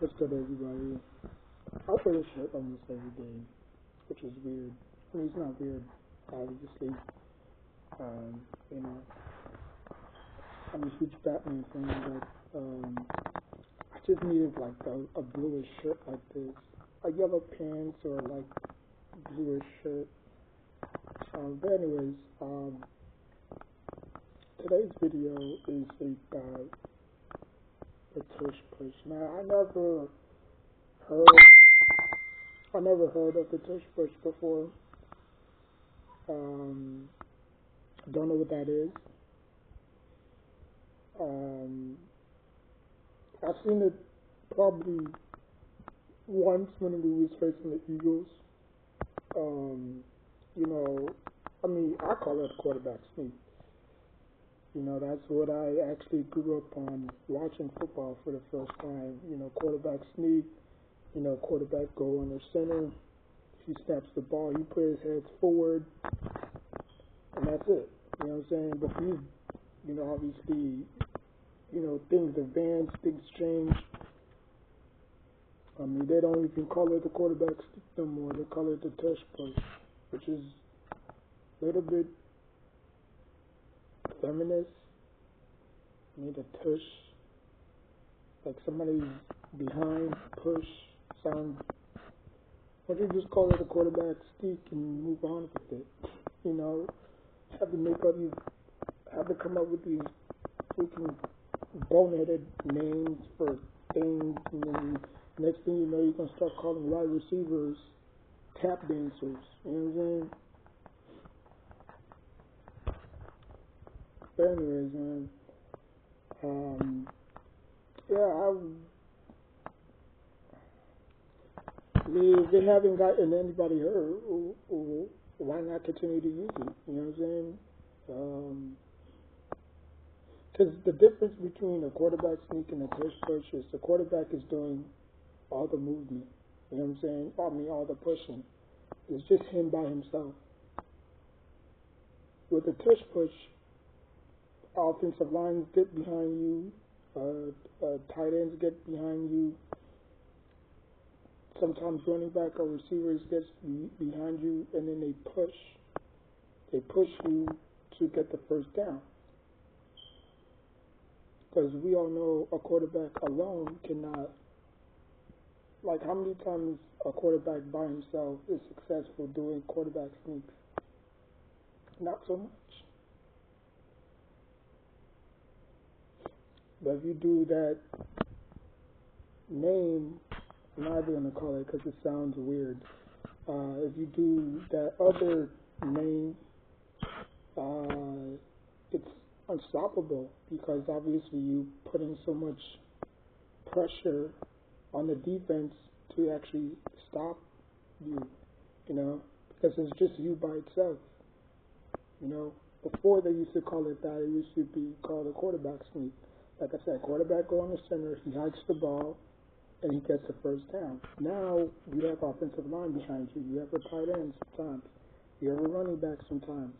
What's good, everybody? I wear a shirt almost every day, which is weird. I mean, it's not weird, obviously. Um, you know, I'm a huge Batman fan, but I just needed like a bluish shirt like this, a yellow pants or like bluish shirt. But anyways, today's video is about the tush push. Now, heard, I never heard of the tush push before. Don't know what that is. I've seen it probably once when we was facing the Eagles. You know, I mean, I call it quarterback sneak. You know, that's what I actually grew up on, watching football for the first time. You know, quarterback sneak, you know, quarterback go under center. He snaps the ball, he put his head forward, and that's it. You know what I'm saying? But these, you know, obviously, you know, things advance, things change. I mean, they don't even call it the quarterback sneak no more. They call it the tush push, which is a little bit feminist. I mean, the tush, like somebody's behind, push, sounds. Why don't you just call it a quarterback sneak and move on with it? You know, have to come up with these freaking boneheaded names for things, and then next thing you know, you're gonna start calling wide receivers tap dancers. You know what I'm saying? But anyways, man, if they haven't gotten anybody hurt, why not continue to use it? You know what I'm saying? Because the difference between a quarterback sneak and a tush push is the quarterback is doing all the movement. You know what I'm saying? I mean, all the pushing. It's just him by himself. With a tush push, offensive lines get behind you, tight ends get behind you. Sometimes running back or receivers gets behind you, and then they push. They push you to get the first down. Because we all know a quarterback alone cannot. Like, how many times a quarterback by himself is successful doing quarterback sneaks? Not so much. But if you do that name, I'm not even going to call it because it sounds weird. If you do that other name, it's unstoppable because obviously you put in so much pressure on the defense to actually stop you, you know, because it's just you by itself. You know, before they used to call it that, it used to be called a quarterback sneak. Like I said, quarterback go on the center, he hikes the ball, and he gets the first down. Now you have offensive line behind you. You have a tight end sometimes. You have a running back sometimes.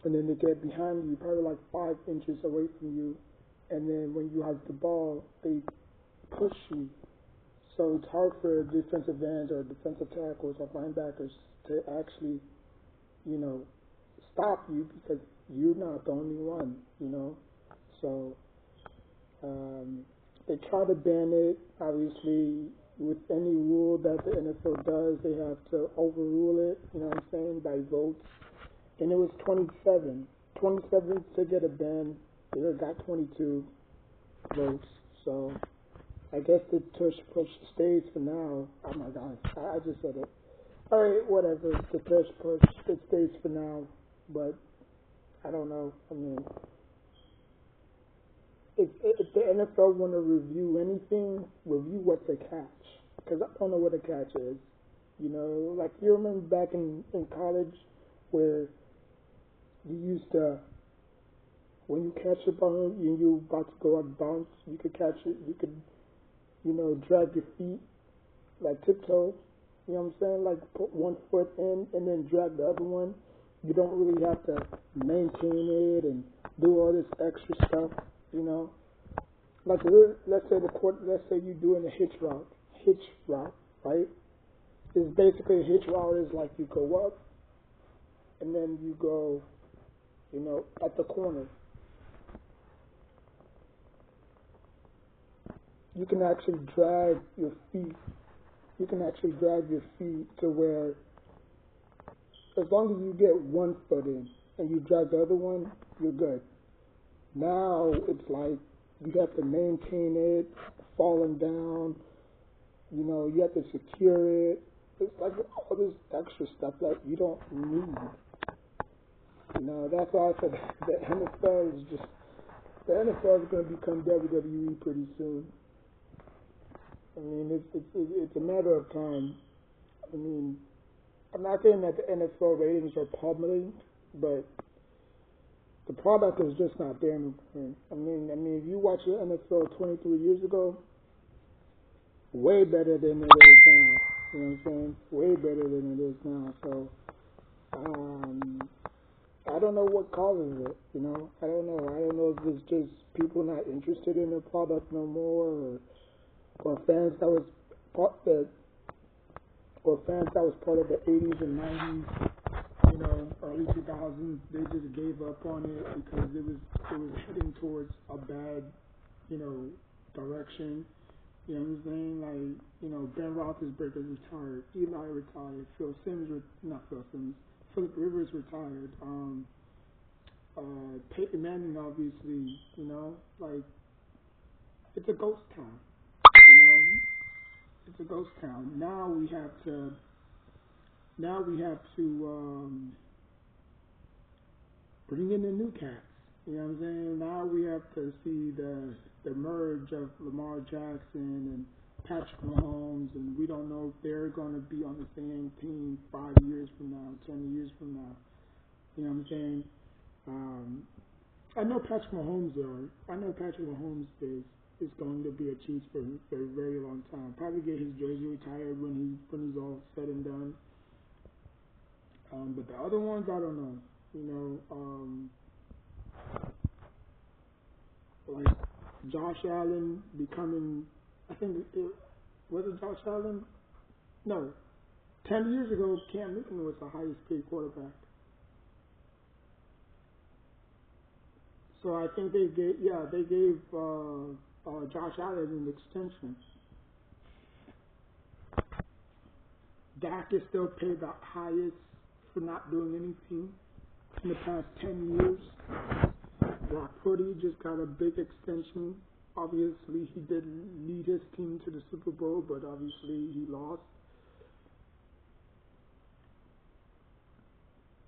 And then they get behind you, probably like 5 inches away from you. And then when you hike the ball, they push you. So it's hard for defensive ends or defensive tackles or linebackers to actually, you know, stop you because you're not the only one, you know. So they try to ban it. Obviously, with any rule that the NFL does, they have to overrule it, you know what I'm saying, by votes. And it was 27 to get a ban. They got 22 votes. So I guess the tush push stays for now. Oh my gosh, I just said it. Alright, whatever. The tush push, it stays for now. But I don't know. I mean, if the NFL want to review anything, review what's a catch. Because I don't know what a catch is. You know, like you remember back in college where you used to, when you catch a ball and you're about to go out of bounds, you could catch it, you could, you know, drag your feet, like tiptoe. You know what I'm saying? Like put one foot in and then drag the other one. You don't really have to maintain it and do all this extra stuff, you know. Like let's say let's say you're doing a hitch route, right? It's basically a hitch route is like you go up and then you go, at the corner. You can actually drag your feet. You can actually drag your feet to where, as long as you get one foot in and you drag the other one, you're good. Now it's like you have to maintain it, falling down. You have to secure it. It's like all this extra stuff that you don't need. That's why I said the NFL is going to become WWE pretty soon. I mean, it's a matter of time. I mean, I'm not saying that the NFL ratings are plummeting, but the product is just not there anymore. I mean, if you watch the NFL 23 years ago, way better than it is now. You know what I'm saying? Way better than it is now. So, I don't know what causes it. I don't know. I don't know if it's just people not interested in the product no more, or fans that was part of the 80s and 90s. Early 2000s, they just gave up on it because it was heading towards a bad, direction. You know what I'm saying? Like, Ben Roethlisberger retired, Eli retired, Philip Rivers retired, Peyton Manning obviously, like, it's a ghost town, it's a ghost town. Now we have to bring in the new cats. You know what I'm saying? Now we have to see the merge of Lamar Jackson and Patrick Mahomes, and we don't know if they're going to be on the same team 5 years from now, 10 years from now. You know what I'm saying? I know Patrick Mahomes is going to be a Chiefs for a very long time. Probably get his jersey retired when he's all said and done. But the other ones, I don't know. Like Josh Allen becoming, I think was it Josh Allen? No, 10 years ago, Cam Newton was the highest paid quarterback. So I think they gave Josh Allen an extension. Dak is still paid the highest for not doing anything in the past 10 years. Brock Purdy just got a big extension. Obviously, he did lead his team to the Super Bowl, but obviously he lost.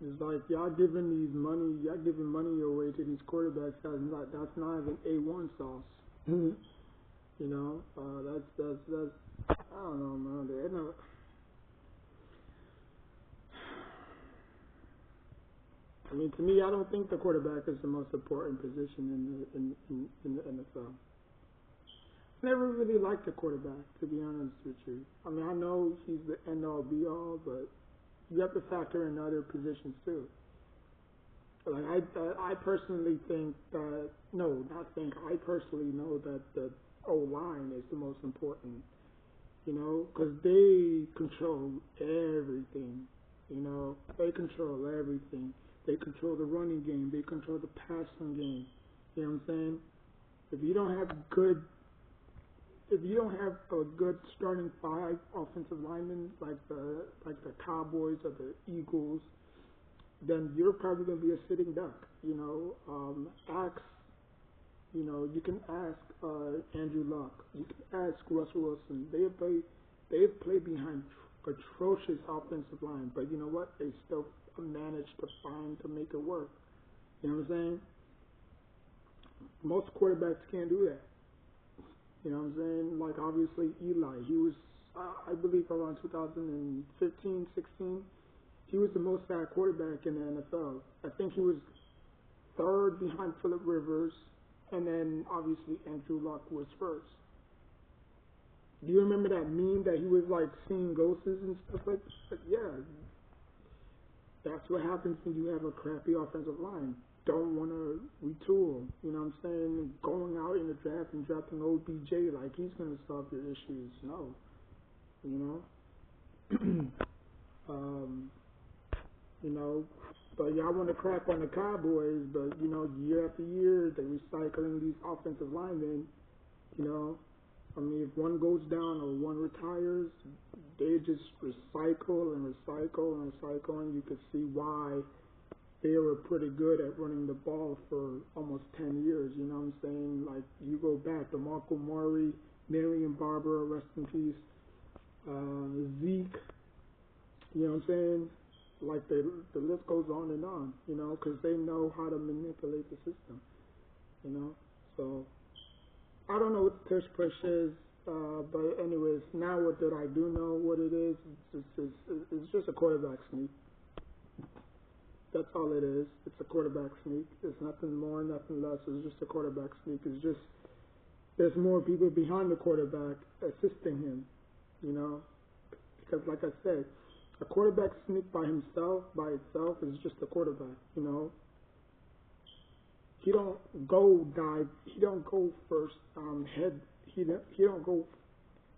It's like y'all giving money away to these quarterbacks. That's not even A1 sauce. That's I don't know, man. I mean, to me, I don't think the quarterback is the most important position in the NFL. I never really liked the quarterback, to be honest with you. I mean, I know he's the end-all, be-all, but you have to factor in other positions too. Like I personally think that I personally know that the O-line is the most important. Because they control everything. They control everything. They control the running game. They control the passing game. You know what I'm saying? If you don't have a good starting five offensive linemen like the Cowboys or the Eagles, then you're probably gonna be a sitting duck. You can ask Andrew Luck. You can ask Russell Wilson. They've played behind atrocious offensive line, but you know what? They still managed to make it work. You know what I'm saying? Most quarterbacks can't do that. You know what I'm saying? Like obviously Eli, he was I believe around 2015, 16, he was the most sacked quarterback in the NFL. I think he was third behind Philip Rivers, and then obviously Andrew Luck was first. Do you remember that meme that he was like seeing ghosts and stuff like that? Yeah, that's what happens when you have a crappy offensive line. don't want to retool. You know what I'm saying? Going out in the draft and drafting OBJ like he's going to solve your issues. No, you know. um, you know, but y'all want to crap on the Cowboys, but you know, year after year they're recycling these offensive linemen. You know, I mean, if one goes down or one retires, they just recycle and recycle and recycle, and you can see why they were pretty good at running the ball for almost 10 years. You know what I'm saying? Like, you go back to Marco Murray, Marion Barber, rest in peace, Zeke, you know what I'm saying? Like, the list goes on, you know, because they know how to manipulate the system, you know? So, I don't know what the tush push is, but anyways, now what that I do know what it is, it's just a quarterback sneak. That's all it is. It's a quarterback sneak. It's nothing more, nothing less. It's just a quarterback sneak. It's just there's more people behind the quarterback assisting him, you know? Because like I said, a quarterback sneak by itself, is just a quarterback, you know? He don't go dive. He don't go first head. He don't go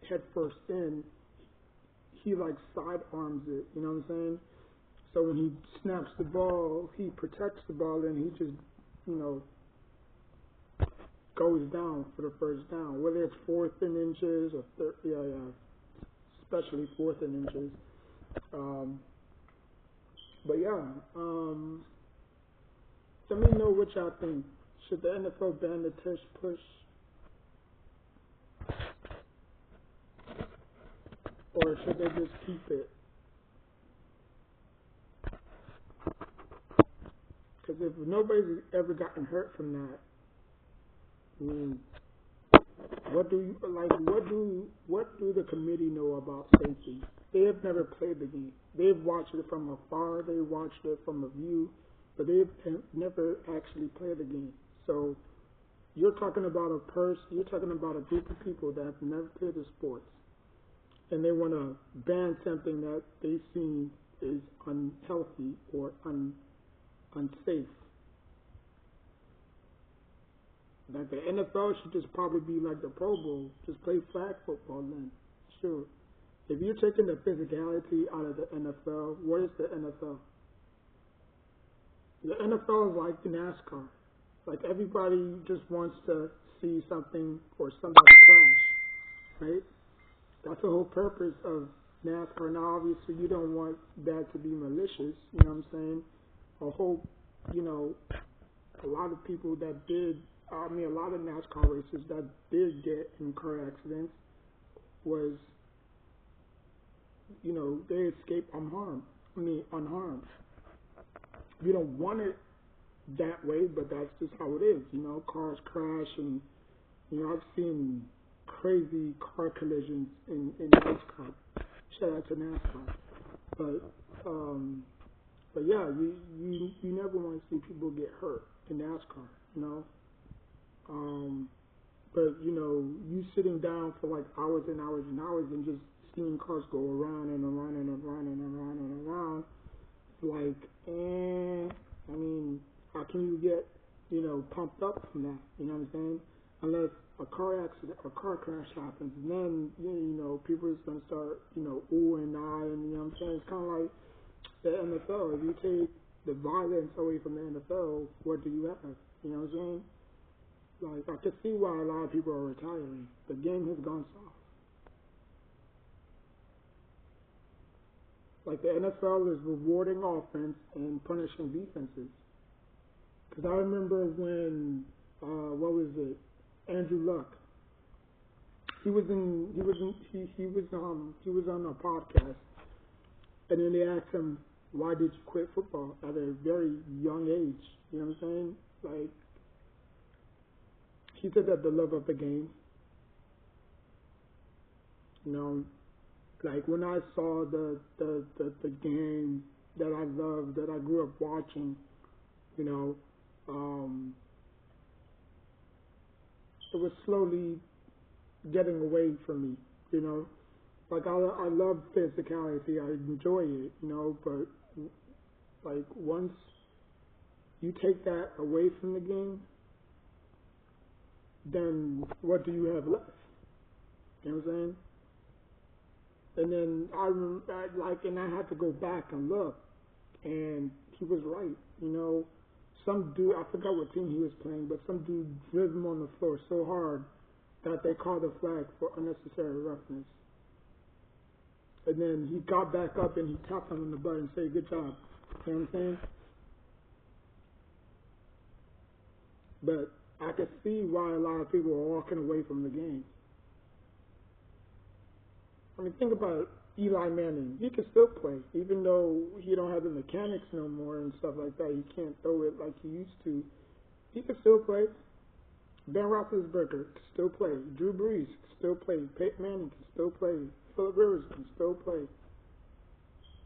head first in. He like sidearms it. You know what I'm saying? So when he snaps the ball, he protects the ball and he just, you know, goes down for the first down. Whether it's fourth and inches or especially fourth and inches. But yeah. Let me know what y'all think. Should the NFL ban the tush push? Or should they just keep it? Because if nobody's ever gotten hurt from that, I mean, what do the committee know about safety? They have never played the game. They've watched it from afar. They watched it from a view, but they've never actually played the game. So you're talking about you're talking about a group of people that have never played the sports, and they want to ban something that they see is unhealthy or unsafe. Like the NFL should just probably be like the Pro Bowl. Just play flag football then. Sure. If you're taking the physicality out of the NFL, what is the NFL? The NFL is like NASCAR. Like everybody just wants to see something or somebody crash, right? That's the whole purpose of NASCAR. Now, obviously, you don't want that to be malicious. You know what I'm saying? A lot of people that a lot of NASCAR racers that did get in car accidents was, you know, they escaped unharmed. You don't want it that way, but that's just how it is. You know, cars crash, and you know, I've seen crazy car collisions in NASCAR. Shout out to NASCAR, but yeah, you never want to see people get hurt in NASCAR. You know, but you know, you sitting down for like hours and hours and hours and just seeing cars go around and around and around and around and around, like, I mean, how can you get, you know, pumped up from that? You know what I'm saying? Unless a car accident, a car crash happens, and then, you know, people are just going to start, you know, ooh and ah, and, you know what I'm saying? It's kind of like the NFL. If you take the violence away from the NFL, what do you have? You know what I'm saying? Like, I can see why a lot of people are retiring. The game has gone soft. Like, the NFL is rewarding offense and punishing defenses. Because I remember when, Andrew Luck. He was on a podcast, and then they asked him, why did you quit football at a very young age? You know what I'm saying? Like, he said that the love of the game. You know, like when I saw the game that I loved, that I grew up watching, you know, it was slowly getting away from me, you know. Like I love physicality, I enjoy it, you know, but like once You take that away from the game, then what do you have left? You know what I'm saying? And then I remember, and I had to go back and look, and he was right. You know, some dude, I forgot what team he was playing, but some dude drove him on the floor so hard that they called a flag for unnecessary roughness. And then he got back up and he tapped him on the butt and said, "Good job." You know what I'm saying? But I could see why a lot of people are walking away from the game. I mean, think about Eli Manning. He can still play, even though he don't have the mechanics no more and stuff like that. He can't throw it like he used to. He can still play. Ben Roethlisberger can still play. Drew Brees can still play. Peyton Manning can still play. Phillip Rivers can still play.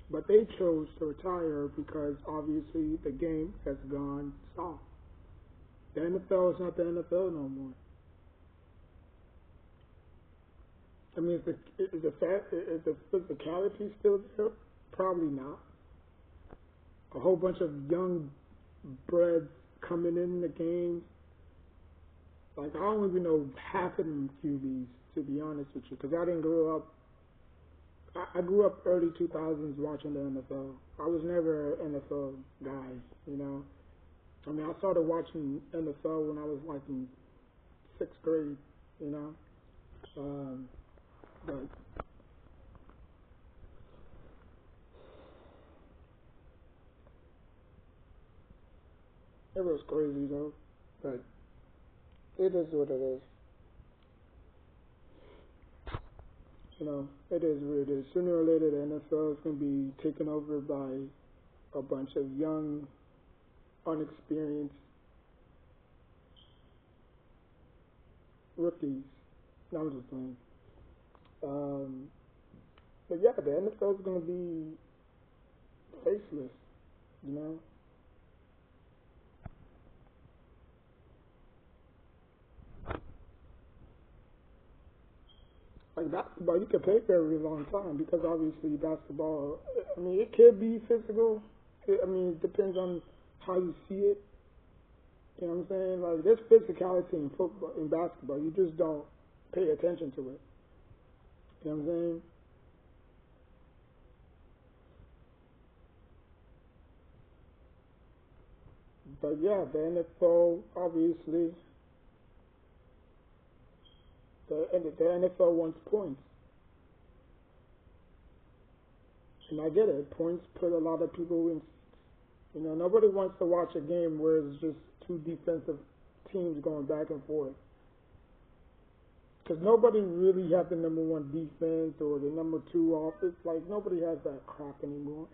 But they chose to retire because obviously the game has gone soft. The NFL is not the NFL no more. I mean, is the physicality still there? Probably not. A whole bunch of young breds coming in the game. Like, I don't even know half of them QBs, to be honest with you, because I didn't grow up. I grew up early 2000s watching the NFL. I was never an NFL guy, you know. I mean, I started watching NFL when I was like in 6th grade, you know. But it was crazy though. But it is what it is. You know, it is what it is. Sooner or later, the NFL is going to be taken over by a bunch of young, unexperienced rookies. No, I'm just playing. But yeah, the NFL is going to be faceless, you know. Like basketball, you can play for a really long time because obviously basketball, I mean, it could be physical. I mean, it depends on how you see it. You know what I'm saying? Like, there's physicality in football, in basketball. You just don't pay attention to it. You know what I'm saying? But yeah, the NFL, obviously, the NFL wants points. And I get it. Points put a lot of people in. You know, nobody wants to watch a game where it's just two defensive teams going back and forth. Because nobody really has the number one defense or the number two offense. Like, nobody has that crap anymore.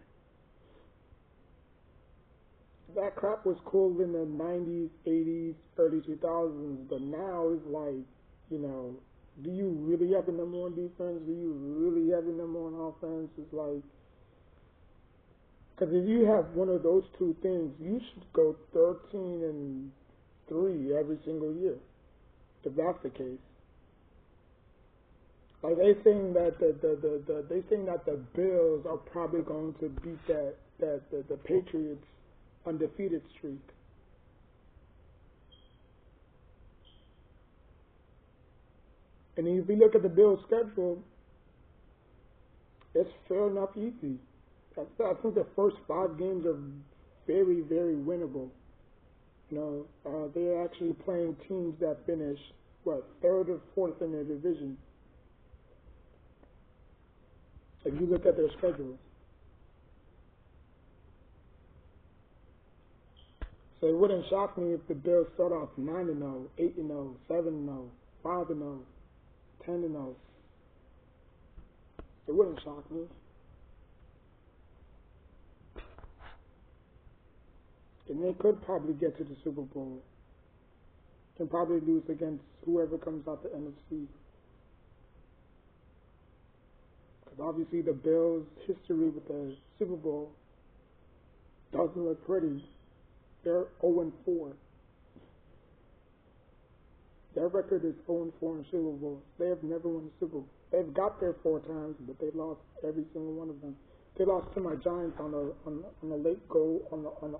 That crap was cool in the 90s, 80s, early 2000s, but now it's like, you know, do you really have the number one defense? Do you really have the number one offense? It's like, because if you have one of those two things, you should go 13-3 every single year, if that's the case. Like, they saying that the Bills are probably going to beat the Patriots undefeated streak. And if you look at the Bills' schedule, it's fair enough easy. I think the first 5 games are very, very winnable. You know, they're actually playing teams that finish, third or fourth in their division. If you look at their schedule. So it wouldn't shock me if the Bills start off 9-0, 8-0, 7-0, 5-0, 10-0. It wouldn't shock me. And they could probably get to the Super Bowl. And probably lose against whoever comes out the NFC. Because obviously the Bills' history with the Super Bowl doesn't look pretty. They're 0-4. Their record is 0-4 in Super Bowls. They have never won a Super Bowl. They've got there 4 times, but they lost every single one of them. They lost to my Giants on a late goal,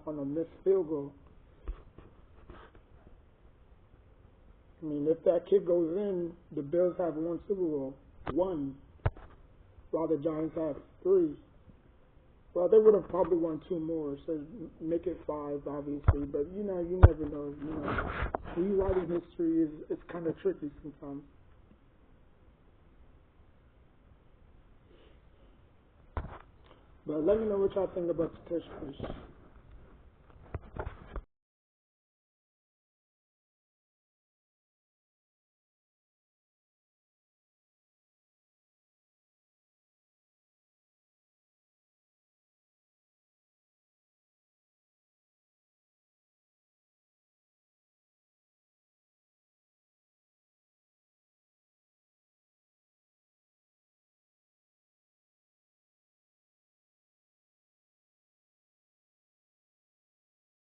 on a missed field goal. I mean, if that kid goes in, the Bills have one Super Bowl, one, while the Giants have three. Well, they would have probably won two more, so make it five, obviously. But you know, you never know. You know, rewriting history is it's kind of tricky sometimes. But let me know what y'all think about the Tish Push.